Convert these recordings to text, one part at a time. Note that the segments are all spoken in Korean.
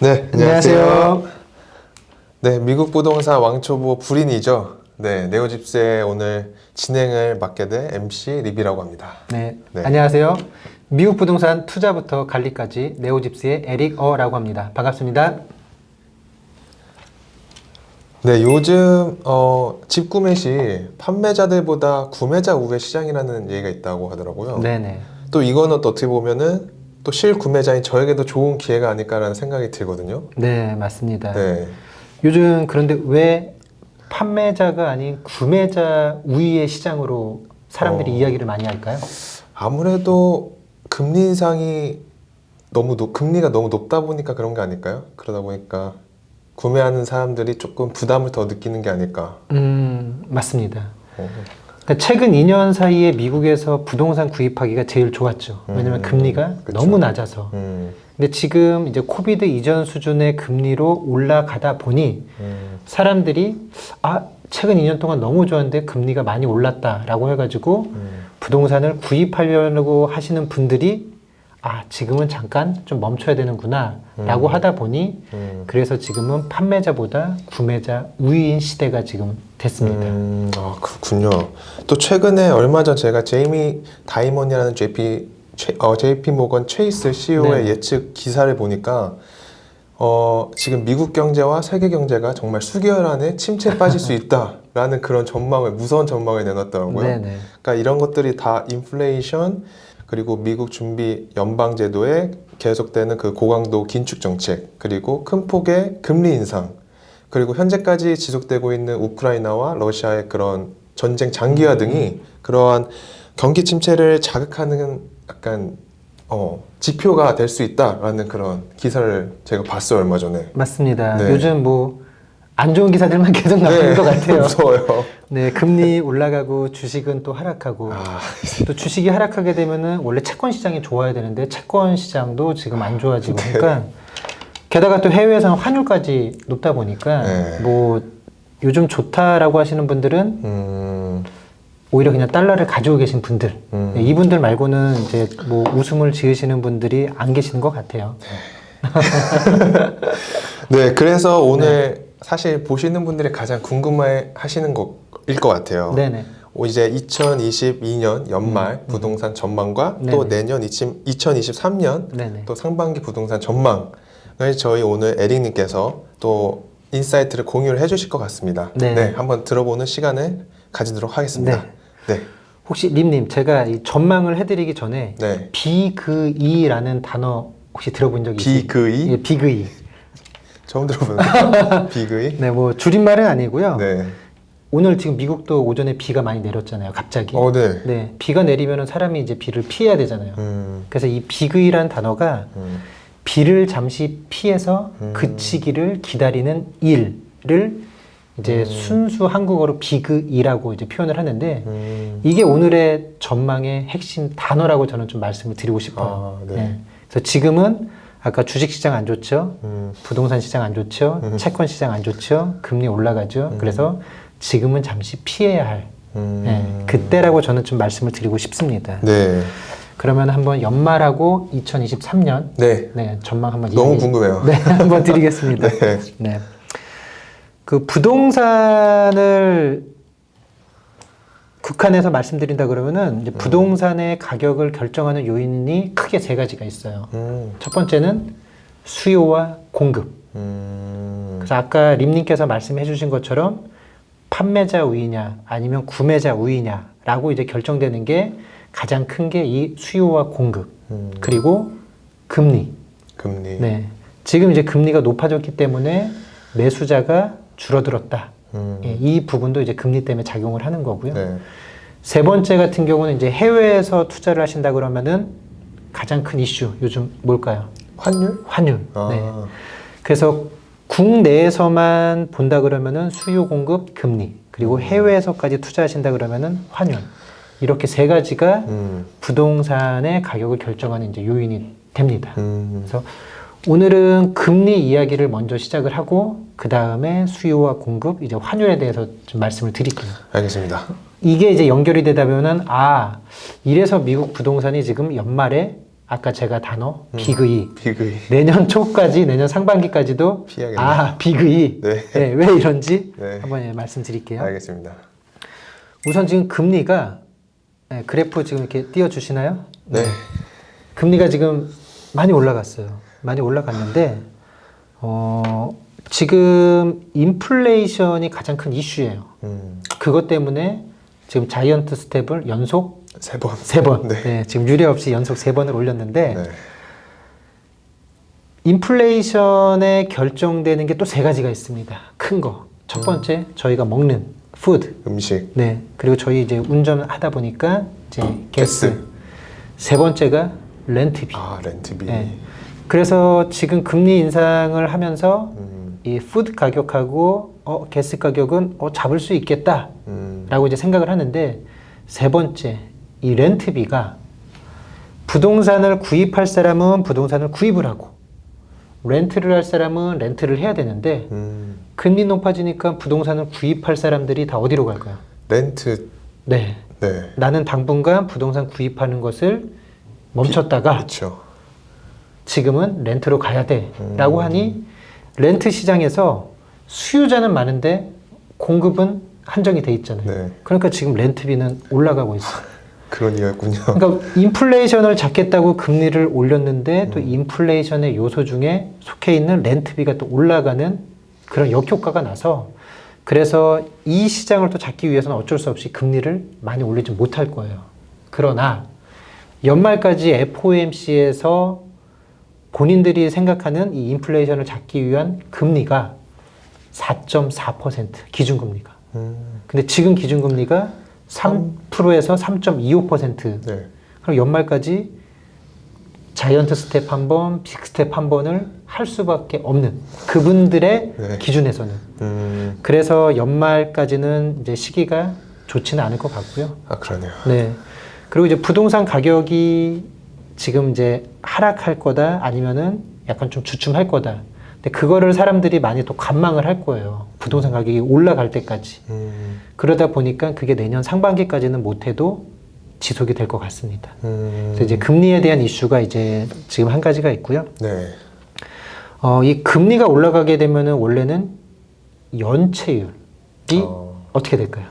네, 안녕하세요. 네, 미국 부동산 왕초보 불인이죠. 네, 네오집스의 오늘 진행을 맡게 된 MC 리비라고 합니다. 네, 네. 안녕하세요. 미국 부동산 투자부터 관리까지 네오집스의 에릭 어라고 합니다. 반갑습니다. 네, 요즘 집 구매 시 판매자들보다 구매자 우회 시장이라는 얘기가 있다고 하더라고요. 네네. 또 이거는 또 어떻게 보면은 또 실구매자인 저에게도 좋은 기회가 아닐까라는 생각이 들거든요. 네, 맞습니다. 네. 요즘 그런데 왜 판매자가 아닌 구매자 우위의 시장으로 사람들이 이야기를 많이 할까요? 아무래도 금리 인상이 금리가 너무 높다 보니까 그런 게 아닐까요? 그러다 보니까 구매하는 사람들이 조금 부담을 더 느끼는 게 아닐까. 맞습니다. 어, 그러니까 최근 2년 사이에 미국에서 부동산 구입하기가 제일 좋았죠. 왜냐면 금리가 그쵸. 너무 낮아서. 근데 지금 이제 코비드 이전 수준의 금리로 올라가다 보니 사람들이 최근 2년 동안 너무 좋았는데 금리가 많이 올랐다라고 해가지고 부동산을 구입하려고 하시는 분들이 지금은 잠깐 좀 멈춰야 되는구나 라고 하다 보니 그래서 지금은 판매자보다 구매자 우위인 시대가 지금 됐습니다. 그렇군요. 또 최근에 얼마 전 제가 제이미 다이먼이라는 JP 모건 체이스 CEO의 네. 예측 기사를 보니까 지금 미국 경제와 세계 경제가 정말 수개월 안에 침체에 빠질 수 있다라는 그런 무서운 전망을 내놨더라고요. 네네. 그러니까 이런 것들이 다 인플레이션 그리고 미국 준비 연방제도에 계속되는 그 고강도 긴축 정책 그리고 큰 폭의 금리 인상 그리고 현재까지 지속되고 있는 우크라이나와 러시아의 그런 전쟁 장기화 등이 그러한 경기 침체를 자극하는 약간 지표가 될 수 있다라는 그런 기사를 제가 봤어요 얼마 전에. 맞습니다. 네. 요즘 뭐 안 좋은 기사들만 계속 나오는 것 같아요. 무서워요. 네, 금리 올라가고 주식은 또 하락하고 또 주식이 하락하게 되면은 원래 채권 시장이 좋아야 되는데 채권 시장도 지금 안 좋아지고 그러니까 게다가 또 해외에서는 환율까지 높다 보니까 뭐 요즘 좋다라고 하시는 분들은 오히려 그냥 달러를 가지고 계신 분들 네, 이분들 말고는 이제 뭐 웃음을 지으시는 분들이 안 계시는 것 같아요. 네, 그래서 오늘 사실 보시는 분들이 가장 궁금해 하시는 거일 것 같아요. 네네. 이제 2022년 연말 부동산 전망과 또 네네. 내년 2023년 네네. 또 상반기 부동산 전망을 저희 오늘 에릭님께서 또 인사이트를 공유를 해주실 것 같습니다. 네. 네, 한번 들어보는 시간을 가지도록 하겠습니다. 네. 혹시 림님 제가 이 전망을 해드리기 전에 네. 비그이라는 단어 혹시 들어본 적이 있어요? 비그이? 예, 비그이. 처음 들어보는데 비그이? 네, 뭐 줄임말은 아니고요. 네. 오늘 지금 미국도 오전에 비가 많이 내렸잖아요, 갑자기. 네. 네, 비가 내리면은 사람이 이제 비를 피해야 되잖아요. 그래서 이 비그이라는 단어가 비를 잠시 피해서 그치기를 기다리는 일을 이제 순수 한국어로 비그이라고 이제 표현을 하는데 이게 오늘의 전망의 핵심 단어라고 저는 좀 말씀을 드리고 싶어요. 네. 그래서 지금은 아까 주식 시장 안 좋죠, 부동산 시장 안 좋죠, 채권 시장 안 좋죠, 금리 올라가죠. 그래서 지금은 잠시 피해야 할 그때라고 저는 좀 말씀을 드리고 싶습니다. 네. 그러면 한번 연말하고 2023년 네. 전망 한번 너무 궁금해요. 네, 한번 드리겠습니다. 네. 네. 그 부동산을 국한해서 말씀드린다 그러면은 이제 부동산의 가격을 결정하는 요인이 크게 세 가지가 있어요. 첫 번째는 수요와 공급. 그래서 아까 림님께서 말씀해 주신 것처럼 판매자 우위냐 아니면 구매자 우위냐라고 이제 결정되는 게 가장 큰 게 이 수요와 공급. 그리고 금리. 네. 지금 이제 금리가 높아졌기 때문에 매수자가 줄어들었다. 이 부분도 이제 금리 때문에 작용을 하는 거고요. 네. 세 번째 같은 경우는 이제 해외에서 투자를 하신다 그러면은 가장 큰 이슈 요즘 뭘까요? 환율. 네. 그래서 국내에서만 본다 그러면은 수요, 공급, 금리. 그리고 해외에서까지 투자하신다 그러면은 환율. 이렇게 세 가지가 부동산의 가격을 결정하는 이제 요인이 됩니다. 그래서 오늘은 금리 이야기를 먼저 시작을 하고 그 다음에 수요와 공급, 이제 환율에 대해서 좀 말씀을 드릴게요. 알겠습니다. 이게 이제 연결이 되다 보면은 이래서 미국 부동산이 지금 연말에 아까 제가 단어 비그이 비그이. 내년 초까지 내년 상반기까지도 피하겠네. 아 비그이 네. 네, 왜 이런지 네. 한번 예, 말씀드릴게요. 알겠습니다. 우선 지금 금리가 예, 그래프 지금 이렇게 띄워주시나요? 네. 금리가 지금 많이 올라갔어요. 많이 올라갔는데 지금 인플레이션이 가장 큰 이슈예요. 그것 때문에 지금 자이언트 스텝을 연속 3번. 3번. 네. 네, 지금 유례 없이 연속 3번을 올렸는데 네. 인플레이션에 결정되는 게 또 3가지가 있습니다. 큰 거. 첫 번째 저희가 먹는 푸드. 음식. 네. 그리고 저희 이제 운전하다 보니까 이제 가스. 가스. 3번째가 렌트비. 아, 렌트비. 네. 그래서 지금 금리 인상을 하면서 이 푸드 가격하고 가스 가격은 잡을 수 있겠다라고 이제 생각을 하는데 3번째 이 렌트비가 부동산을 구입할 사람은 부동산을 구입을 하고 렌트를 할 사람은 렌트를 해야 되는데 금리 높아지니까 부동산을 구입할 사람들이 다 어디로 갈까요? 렌트. 네. 네. 나는 당분간 부동산 구입하는 것을 멈췄다가 그렇죠. 지금은 렌트로 가야 돼 라고 하니 렌트 시장에서 수요자는 많은데 공급은 한정이 돼 있잖아요. 네. 그러니까 지금 렌트비는 올라가고 있어요. 그런 이유였군요. 그러니까 인플레이션을 잡겠다고 금리를 올렸는데 또 인플레이션의 요소 중에 속해 있는 렌트비가 또 올라가는 그런 역효과가 나서 그래서 이 시장을 또 잡기 위해서는 어쩔 수 없이 금리를 많이 올리지 못할 거예요. 그러나 연말까지 FOMC에서 본인들이 생각하는 이 인플레이션을 잡기 위한 금리가 4.4% 기준금리가. 근데 지금 기준금리가 3%에서 3.25%. 네. 그럼 연말까지 자이언트 스텝 한 번, 빅 스텝 한 번을 할 수밖에 없는 그분들의 네. 기준에서는. 그래서 연말까지는 이제 시기가 좋지는 않을 것 같고요. 아, 그러네요. 네. 그리고 이제 부동산 가격이 지금 이제 하락할 거다 아니면은 약간 좀 주춤할 거다. 근데 그거를 사람들이 많이 또 관망을 할 거예요. 부동산 가격이 올라갈 때까지. 그러다 보니까 그게 내년 상반기까지는 못해도 지속이 될 것 같습니다. 그래서 이제 금리에 대한 이슈가 이제 지금 한 가지가 있고요. 네. 이 금리가 올라가게 되면은 원래는 연체율이 어떻게 될까요?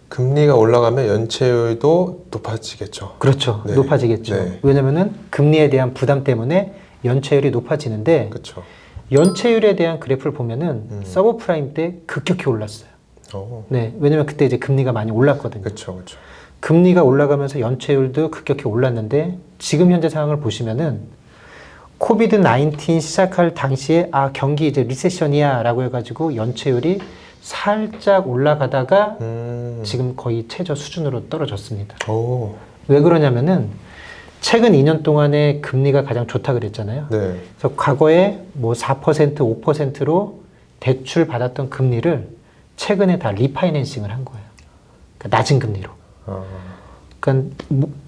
금리가 올라가면 연체율도 높아지겠죠. 그렇죠. 네. 높아지겠죠. 네. 왜냐면은 금리에 대한 부담 때문에 연체율이 높아지는데 그렇죠. 연체율에 대한 그래프를 보면은 서브프라임 때 급격히 올랐어요. 네. 왜냐면 그때 이제 금리가 많이 올랐거든요. 그렇죠. 그렇죠. 금리가 올라가면서 연체율도 급격히 올랐는데 지금 현재 상황을 보시면은 코비드 19 시작할 당시에 경기 이제 리세션이야 라고 해가지고 연체율이 살짝 올라가다가 지금 거의 최저 수준으로 떨어졌습니다. 오. 왜 그러냐면은 최근 2년 동안에 금리가 가장 좋다 그랬잖아요. 네. 그래서 과거에 뭐 4%, 5%로 대출 받았던 금리를 최근에 다 리파이낸싱을 한 거예요. 그러니까 낮은 금리로. 그러니까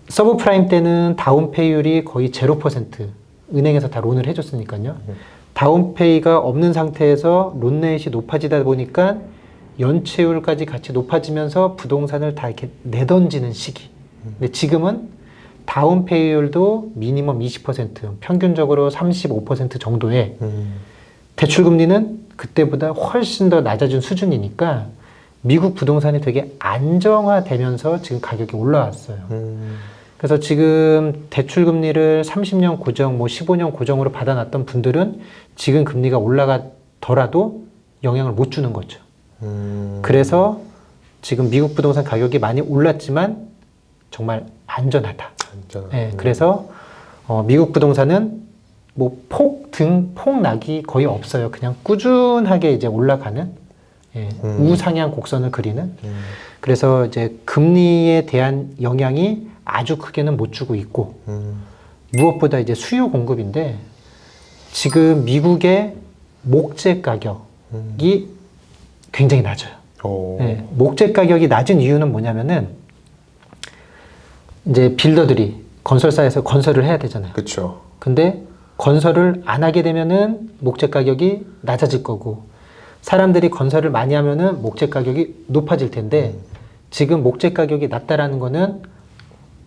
서브프라임 때는 다운페이율이 거의 0% 은행에서 다 론을 해줬으니까요. 다운페이가 없는 상태에서 론레이트이 높아지다 보니까 연체율까지 같이 높아지면서 부동산을 다 이렇게 내던지는 시기. 근데 지금은 다운페이율도 미니멈 20%, 평균적으로 35% 정도의 대출금리는 그때보다 훨씬 더 낮아진 수준이니까 미국 부동산이 되게 안정화되면서 지금 가격이 올라왔어요. 그래서 지금 대출금리를 30년 고정, 뭐 15년 고정으로 받아놨던 분들은 지금 금리가 올라가더라도 영향을 못 주는 거죠. 그래서 지금 미국 부동산 가격이 많이 올랐지만 정말 안전하다. 네, 그래서 미국 부동산은 뭐 폭락이 거의 없어요. 그냥 꾸준하게 이제 올라가는 우상향 곡선을 그리는. 그래서 이제 금리에 대한 영향이 아주 크게는 못 주고 있고 무엇보다 이제 수요 공급인데 지금 미국의 목재 가격이 굉장히 낮아요. 네, 목재 가격이 낮은 이유는 뭐냐면은 이제 빌더들이 건설사에서 건설을 해야 되잖아요. 그렇죠. 근데 건설을 안 하게 되면은 목재 가격이 낮아질 거고 사람들이 건설을 많이 하면은 목재 가격이 높아질 텐데 지금 목재 가격이 낮다라는 거는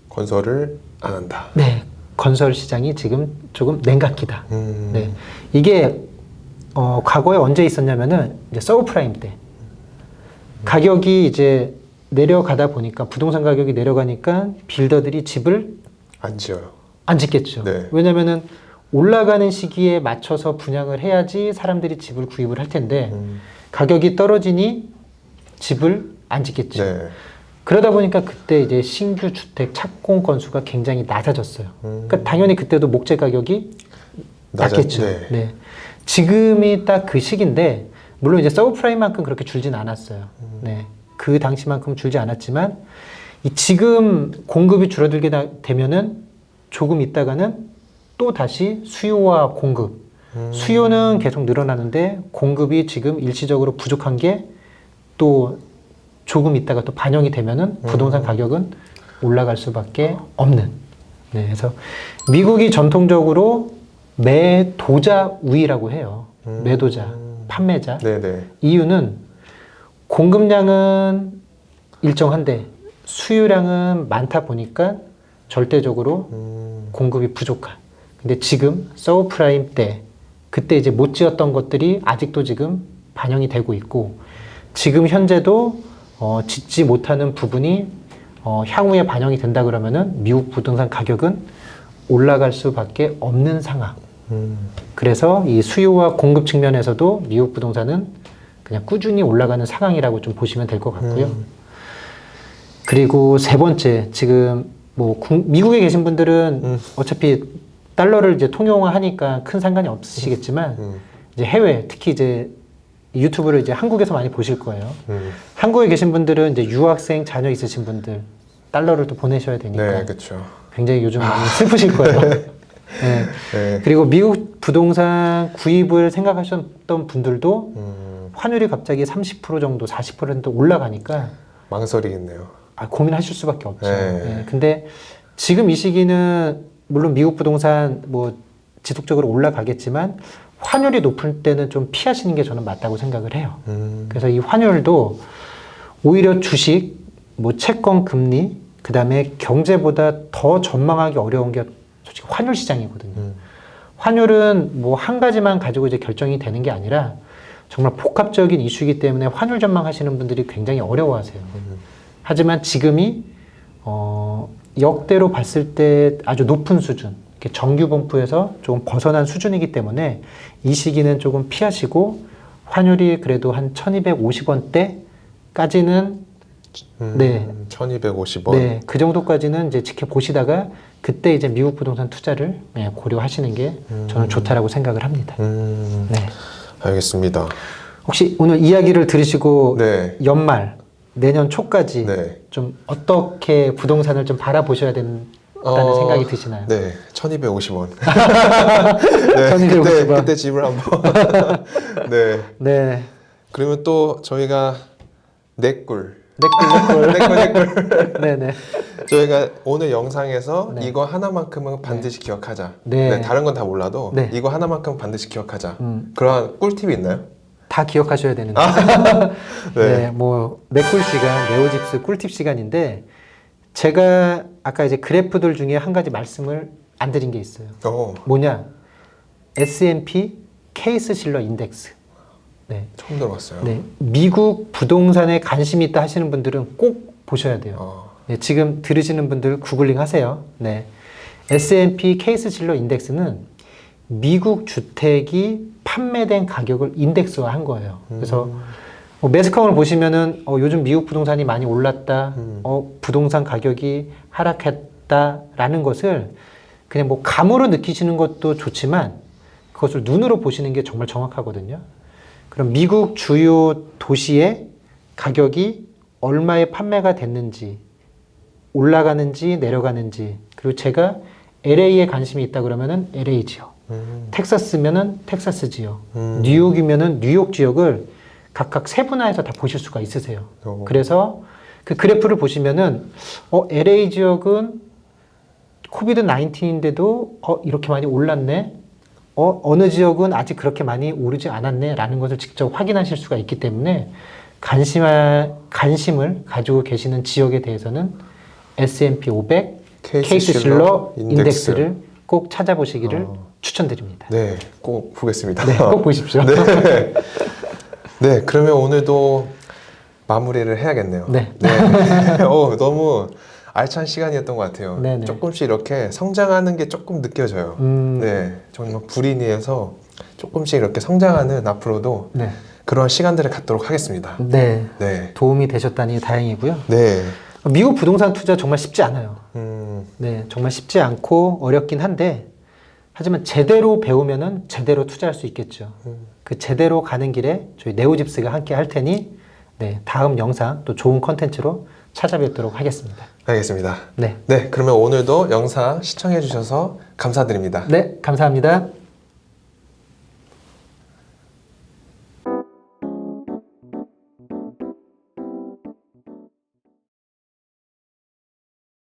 건설을 안 한다. 네. 건설 시장이 지금 조금 냉각기다. 네. 이게 과거에 언제 있었냐면은 이제 서브프라임 때 가격이 이제 내려가다 보니까 부동산 가격이 내려가니까 빌더들이 집을 안 지어요. 안 짓겠죠. 네. 왜냐면은 올라가는 시기에 맞춰서 분양을 해야지 사람들이 집을 구입을 할 텐데 가격이 떨어지니 집을 안 짓겠죠. 네. 그러다 보니까 그때 이제 신규 주택 착공 건수가 굉장히 낮아졌어요. 그러니까 당연히 그때도 목재 가격이 낮겠죠. 네. 네. 지금이 딱 그 시기인데 물론 이제 서브프라임만큼 그렇게 줄진 않았어요. 네. 그 당시만큼 줄지 않았지만 이 지금 공급이 줄어들게 되면은 조금 있다가는 또 다시 수요와 공급. 수요는 계속 늘어나는데 공급이 지금 일시적으로 부족한 게 또 조금 있다가 또 반영이 되면은 부동산 가격은 올라갈 수밖에 없는. 네, 그래서 미국이 전통적으로 매도자 우위라고 해요. 매도자, 판매자. 네네. 이유는 공급량은 일정한데 수요량은 많다 보니까 절대적으로 공급이 부족한. 근데 지금 서브프라임 때 그때 이제 못 지었던 것들이 아직도 지금 반영이 되고 있고 지금 현재도 짓지 못하는 부분이 향후에 반영이 된다 그러면은 미국 부동산 가격은 올라갈 수밖에 없는 상황. 그래서 이 수요와 공급 측면에서도 미국 부동산은 그냥 꾸준히 올라가는 상황이라고 좀 보시면 될 것 같고요. 그리고 세 번째, 지금 뭐 미국에 계신 분들은 어차피 달러를 이제 통용하니까 큰 상관이 없으시겠지만 이제 해외, 특히 이제 유튜브를 이제 한국에서 많이 보실 거예요. 한국에 계신 분들은 이제 유학생 자녀 있으신 분들 달러를 또 보내셔야 되니까 네, 그렇죠. 굉장히 요즘 많이 슬프실 거예요. 네. 네. 그리고 미국 부동산 구입을 생각하셨던 분들도 환율이 갑자기 30% 정도, 40% 올라가니까 망설이겠네요. 고민하실 수밖에 없죠. 네. 네. 근데 지금 이 시기는 물론 미국 부동산 뭐 지속적으로 올라가겠지만 환율이 높을 때는 좀 피하시는 게 저는 맞다고 생각을 해요. 그래서 이 환율도 오히려 주식, 뭐 채권 금리, 그 다음에 경제보다 더 전망하기 어려운 게 솔직히 환율 시장이거든요. 환율은 뭐 한 가지만 가지고 이제 결정이 되는 게 아니라 정말 복합적인 이슈이기 때문에 환율 전망하시는 분들이 굉장히 어려워하세요. 하지만 지금이 역대로 봤을 때 아주 높은 수준, 정규 범프에서 조금 벗어난 수준이기 때문에 이 시기는 조금 피하시고 환율이 그래도 한 1250원대까지는 네. 1250원. 네, 그 정도까지는 이제 지켜보시다가 그때 이제 미국 부동산 투자를 고려하시는 게 저는 좋다라고 생각을 합니다. 네. 알겠습니다. 혹시 오늘 이야기를 들으시고 네. 연말, 내년 초까지 네. 좀 어떻게 부동산을 좀 바라보셔야 된다는 생각이 드시나요? 네, 1250원. 네, 1250원. 그때 집을 한번. 네. 네. 그러면 또 저희가 내꿀. 내꿀. 네네. 저희가 오늘 영상에서 네. 이거 하나만큼은 반드시 기억하자. 네. 네, 다른 건 다 몰라도 네. 이거 하나만큼은 반드시 기억하자. 그런 꿀팁이 있나요? 다 기억하셔야 되는데. 네. 네, 뭐 내꿀 시간, 네오집스 꿀팁 시간인데 제가 아까 이제 그래프들 중에 한 가지 말씀을 안 드린 게 있어요. 뭐냐? S&P 케이스 실러 인덱스. 네. 처음 들어봤어요. 네. 미국 부동산에 관심 있다 하시는 분들은 꼭 보셔야 돼요. 네, 지금 들으시는 분들 구글링 하세요. 네. S&P 케이스 실러 인덱스는 미국 주택이 판매된 가격을 인덱스화 한 거예요. 그래서 뭐 매스컴을 보시면은 요즘 미국 부동산이 많이 올랐다, 부동산 가격이 하락했다라는 것을 그냥 뭐 감으로 느끼시는 것도 좋지만 그것을 눈으로 보시는 게 정말 정확하거든요. 그럼 미국 주요 도시의 가격이 얼마에 판매가 됐는지, 올라가는지 내려가는지, 그리고 제가 LA에 관심이 있다 그러면은 LA 지역, 텍사스면은 텍사스 지역, 뉴욕이면은 뉴욕 지역을 각각 세분화해서 다 보실 수가 있으세요. 그래서 그 그래프를 보시면은 LA 지역은 코비드 19인데도 이렇게 많이 올랐네. 어느 지역은 아직 그렇게 많이 오르지 않았네 라는 것을 직접 확인하실 수가 있기 때문에 관심을 가지고 계시는 지역에 대해서는 S&P 500 케이스 실러 인덱스를 꼭 찾아보시기를 추천드립니다. 네, 꼭 보겠습니다. 네, 꼭 보십시오. 네. 네, 그러면 오늘도 마무리를 해야겠네요. 네. 너무 알찬 시간이었던 것 같아요. 네네. 조금씩 이렇게 성장하는 게 조금 느껴져요. 네, 정말 불인이어서 조금씩 이렇게 성장하는 앞으로도 네. 그런 시간들을 갖도록 하겠습니다. 네. 네. 도움이 되셨다니 다행이고요. 네. 미국 부동산 투자 정말 쉽지 않아요. 음, 네, 정말 쉽지 않고 어렵긴 한데, 하지만 제대로 배우면은 제대로 투자할 수 있겠죠. 그 제대로 가는 길에 저희 네오집스가 함께 할 테니, 네, 다음 영상 또 좋은 컨텐츠로 찾아뵙도록 하겠습니다. 알겠습니다. 네. 네, 그러면 오늘도 영상 시청해 주셔서 감사드립니다. 네, 감사합니다.